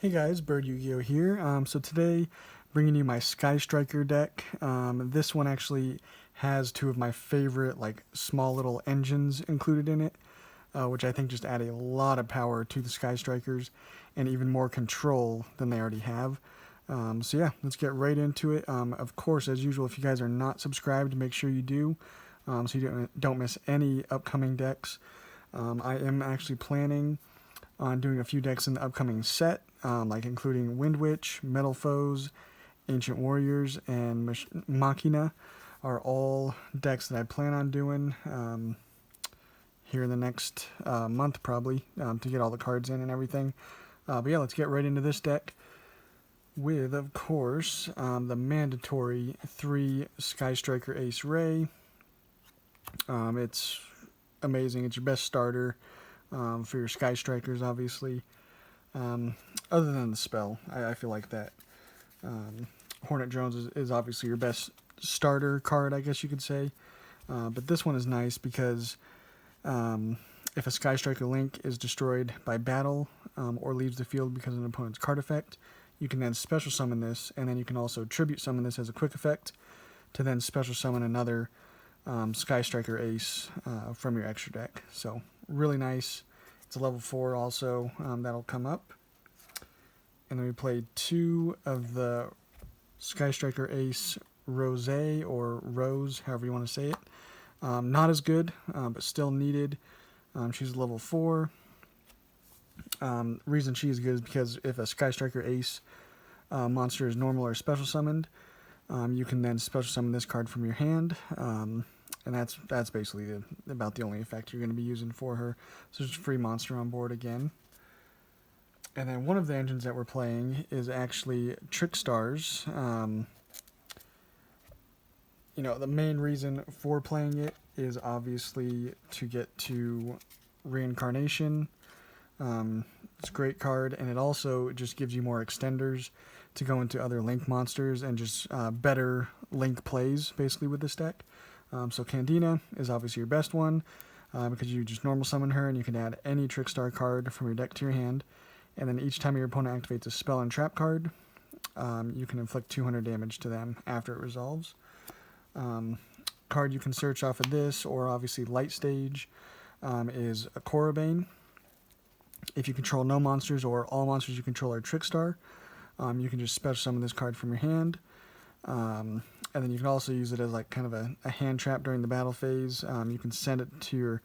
Hey guys, Bird Yu-Gi-Oh here. So today, bringing you my Sky Striker deck. This one actually has two of my favorite, like, small little engines included in it, which I think just add a lot of power to the Sky Strikers and even more control than they already have. So yeah, let's get right into it. Of course, as usual, if you guys are not subscribed, make sure you do, so you don't miss any upcoming decks. I am actually planning on doing a few decks in the upcoming set, like including Wind Witch, Metal Foes, Ancient Warriors, and Machina are all decks that I plan on doing here in the next month probably, to get all the cards in and everything. But yeah, let's get right into this deck with, of course, the mandatory 3 Sky Striker Ace Ray. It's amazing. It's your best starter for your Sky Strikers, obviously. Other than the spell, I feel like that Hornet Drones is obviously your best starter card, I guess you could say. But this one is nice because if a Sky Striker Link is destroyed by battle or leaves the field because of an opponent's card effect, you can then special summon this, and then you can also tribute summon this as a quick effect to then special summon another Sky Striker Ace from your extra deck. So really nice. It's a level 4 also, that'll come up. And then we played 2 of the Sky Striker Ace Rose, or Rose, however you want to say it. Not as good, but still needed. She's level 4. Reason she is good is because if a Sky Striker Ace monster is normal or special summoned, you can then special summon this card from your hand. And that's basically about the only effect you're going to be using for her. So just free monster on board again. And then one of the engines that we're playing is actually Trickstars. The main reason for playing it is obviously to get to Reincarnation. It's a great card, and it also just gives you more extenders to go into other Link monsters and just better Link plays, basically, with this deck. So Candina is obviously your best one, because you just normal summon her and you can add any Trickstar card from your deck to your hand. And then each time your opponent activates a spell and trap card, you can inflict 200 damage to them after it resolves. Card you can search off of this, or obviously Light Stage, is a Korobane. If you control no monsters or all monsters you control are Trickstar, you can just special summon this card from your hand. And then you can also use it as like kind of a hand trap during the battle phase. You can send it to your,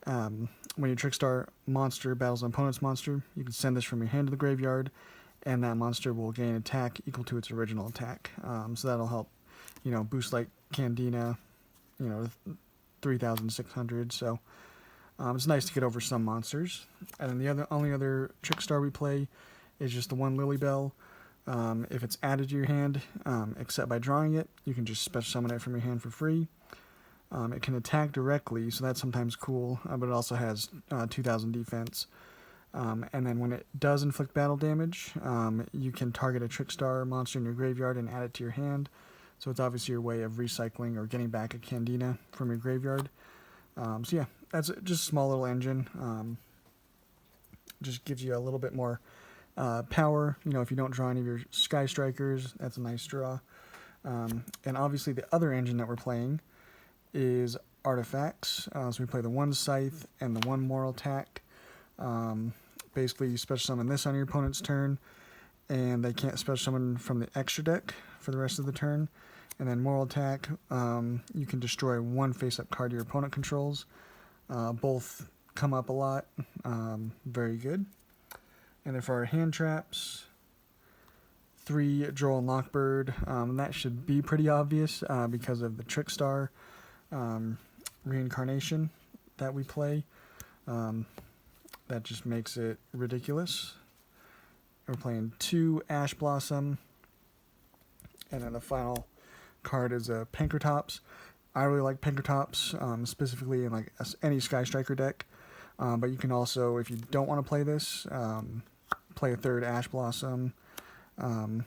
when your Trickstar monster battles an opponent's monster, you can send this from your hand to the graveyard, and that monster will gain attack equal to its original attack. So that'll help, boost like Candina, 3,600. So it's nice to get over some monsters. And then the only other Trickstar we play is just the one Lilybell. If it's added to your hand, except by drawing it, you can just special summon it from your hand for free. It can attack directly, so that's sometimes cool, but it also has 2,000 defense. And then when it does inflict battle damage, you can target a Trickstar monster in your graveyard and add it to your hand. So it's obviously your way of recycling or getting back a Candina from your graveyard. So yeah, that's just a small little engine. Just gives you a little bit more power. If you don't draw any of your Sky Strikers, that's a nice draw. And obviously the other engine that we're playing is Artifacts. So we play the 1 Scythe and the 1 Moral Tack. Basically you special summon this on your opponent's turn, and they can't special summon from the extra deck for the rest of the turn. And then Moral Attack, you can destroy 1 face-up card your opponent controls. Both come up a lot. Very good. And then for our hand traps, 3 Droll and Lockbird. That should be pretty obvious because of the Trickstar Reincarnation that we play. That just makes it ridiculous. We're playing 2 Ash Blossom. And then the final card is a Pankratops. I really like Pankratops, specifically in like any Sky Striker deck. But you can also, if you don't want to play this, play a 3rd Ash Blossom. But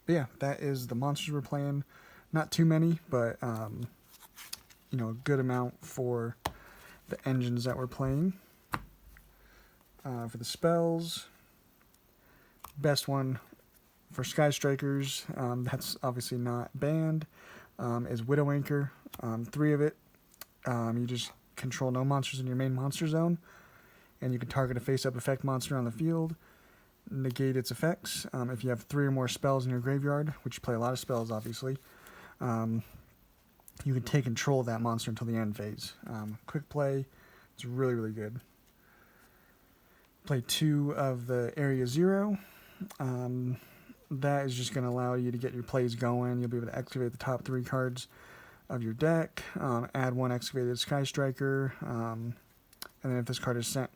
yeah, that is the monsters we're playing. Not too many, but a good amount for the engines that we're playing. For the spells, Best one for Sky Strikers, that's obviously not banned, is Widow Anchor. 3 of it. You just control no monsters in your main monster zone, and you can target a face-up effect monster on the field, negate its effects. If you have 3 or more spells in your graveyard, which you play a lot of spells, obviously, you can take control of that monster until the end phase. Quick play, it's really, really good. Play 2 of the Area 0. That is just going to allow you to get your plays going. You'll be able to activate the top 3 cards of your deck, add 1 excavated Sky Striker, and then if this card is sent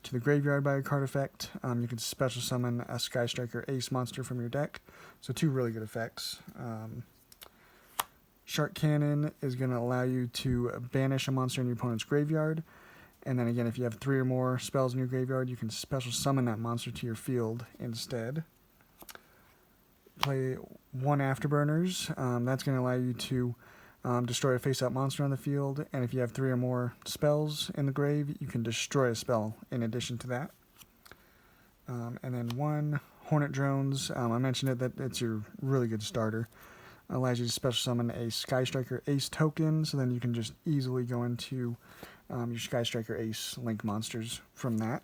to the graveyard by a card effect, you can special summon a Sky Striker Ace monster from your deck. So 2 really good effects. Shark Cannon is going to allow you to banish a monster in your opponent's graveyard, and then again, if you have 3 or more spells in your graveyard, you can special summon that monster to your field instead. Play 1 Afterburners. That's going to allow you to destroy a face-up monster on the field, and if you have 3 or more spells in the grave, you can destroy a spell in addition to that. And then 1 Hornet Drones. I mentioned it, that it's your really good starter. Allows you to special summon a Sky Striker Ace token, so then you can just easily go into your Sky Striker Ace Link monsters from that.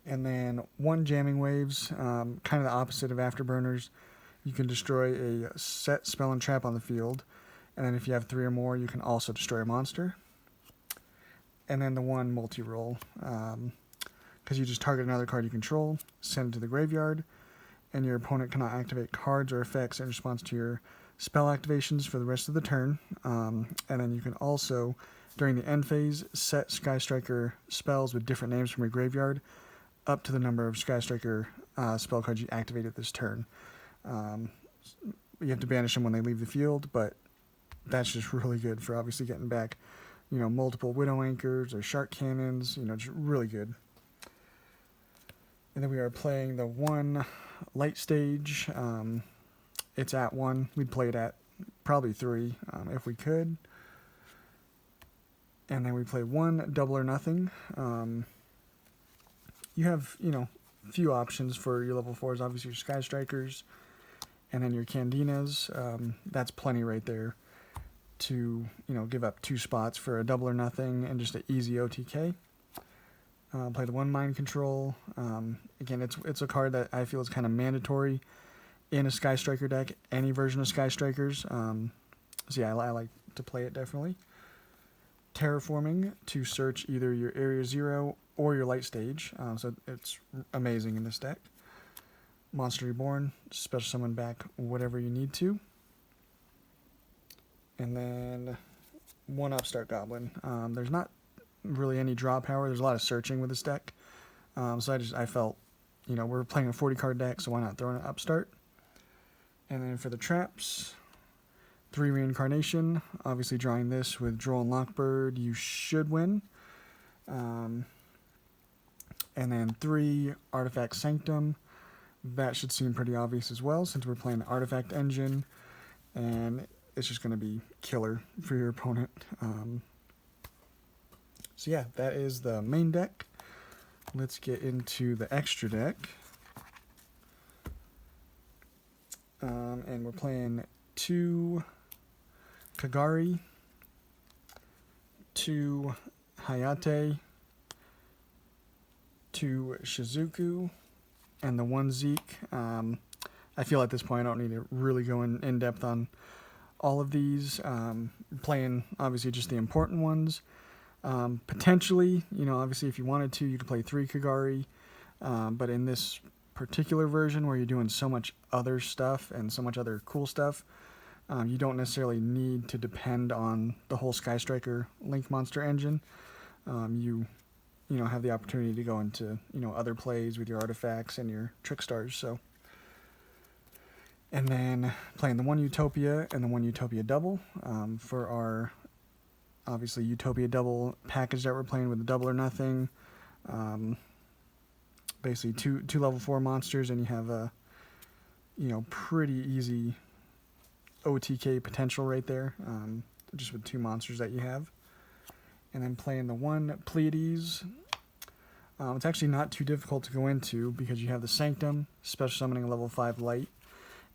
And then 1 Jamming Waves, kind of the opposite of Afterburners. You can destroy a set spell and trap on the field, and then if you have 3 or more, you can also destroy a monster. And then the 1 Multi-Roll, because you just target another card you control, send it to the graveyard, and your opponent cannot activate cards or effects in response to your spell activations for the rest of the turn. And then you can also, during the end phase, set Sky Striker spells with different names from your graveyard up to the number of Sky Striker spell cards you activated this turn. You have to banish them when they leave the field, but that's just really good for obviously getting back, multiple Widow Anchors or Shark Cannons, just really good. And then we are playing the 1 Light Stage. It's at 1. We'd play it at probably 3 if we could. And then we play 1 Double or Nothing. You have, few options for your level 4s. Obviously your Sky Strikers, and then your Candinas. That's plenty right there to, give up 2 spots for a Double or Nothing and just an easy OTK. Play the 1 Mind Control. Again, it's a card that I feel is kind of mandatory in a Sky Striker deck, any version of Sky Strikers. So yeah, I like to play it definitely. Terraforming to search either your Area 0 or your Light Stage. So it's amazing in this deck. Monster Reborn, special summon back whatever you need to. And then 1 Upstart Goblin. There's not really any draw power. There's a lot of searching with this deck. So I felt, we're playing a 40 card deck, so why not throw in an Upstart? And then for the traps, 3 Reincarnation. Obviously drawing this with Droll and Lockbird, you should win. And then 3 Artifact Sanctum. That should seem pretty obvious as well, since we're playing the Artifact engine, and it's just going to be killer for your opponent. So yeah, that is the main deck. Let's get into the extra deck. And we're playing 2 Kagari, 2 Hayate, 2 Shizuku, and the 1 Zeke. I feel at this point I don't need to really go in depth on all of these. Playing obviously just the important ones. Potentially, obviously if you wanted to, you could play 3 Kagari, but in this particular version where you're doing so much other stuff and so much other cool stuff, you don't necessarily need to depend on the whole Sky Striker Link monster engine. You have the opportunity to go into, other plays with your artifacts and your trickstars. So, and then playing the 1 Utopia and the 1 Utopia Double for our obviously Utopia Double package that we're playing with the Double or Nothing. Basically two level 4 monsters, and you have a pretty easy OTK potential right there, just with 2 monsters that you have. And then playing the 1 Pleiades. It's actually not too difficult to go into because you have the Sanctum, special summoning level 5 light,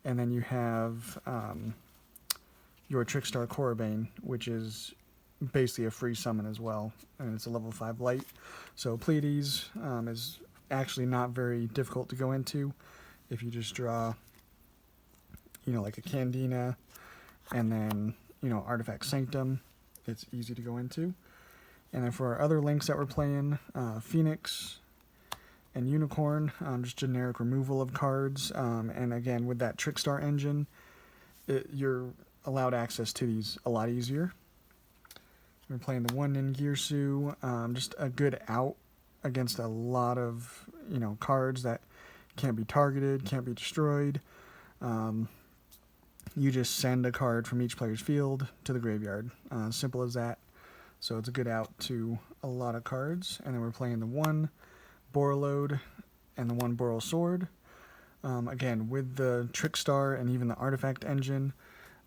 and then you have your Trickstar Korribane, which is basically a free summon as well, and it's a level 5 light. So Pleiades is actually not very difficult to go into if you just draw, like a Candina, and then, Artifact Sanctum. It's easy to go into. And then for our other links that we're playing, Phoenix and Unicorn, just generic removal of cards. And again, with that Trickstar engine, you're allowed access to these a lot easier. We're playing the one Ningirsu, just a good out against a lot of, cards that can't be targeted, can't be destroyed. You just send a card from each player's field to the graveyard. Simple as that. So it's a good out to a lot of cards. And then we're playing the one Borreload and the one Boral Sword. Again, with the Trickstar and even the Artifact engine,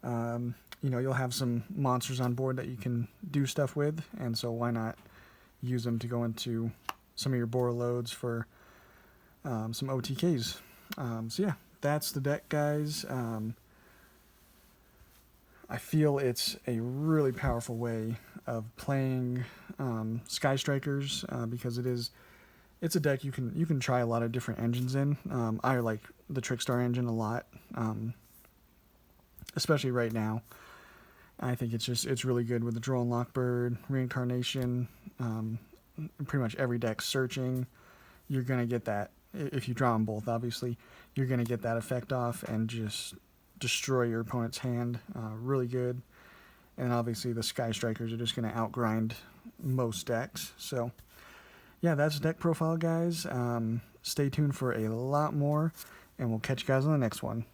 you'll have some monsters on board that you can do stuff with. And so why not use them to go into some of your Borreloads for some OTKs. So yeah, that's the deck, guys. I feel it's a really powerful way of playing Sky Strikers because it's a deck you can try a lot of different engines in. I like the Trickstar engine a lot, especially right now. I think it's really good with the Droll and Lockbird, Reincarnation, pretty much every deck searching. You're gonna get that if you draw them both. Obviously, you're gonna get that effect off and just destroy your opponent's hand. Really good. And obviously the Sky Strikers are just going to outgrind most decks. So yeah, that's deck profile, guys. Stay tuned for a lot more, and we'll catch you guys on the next one.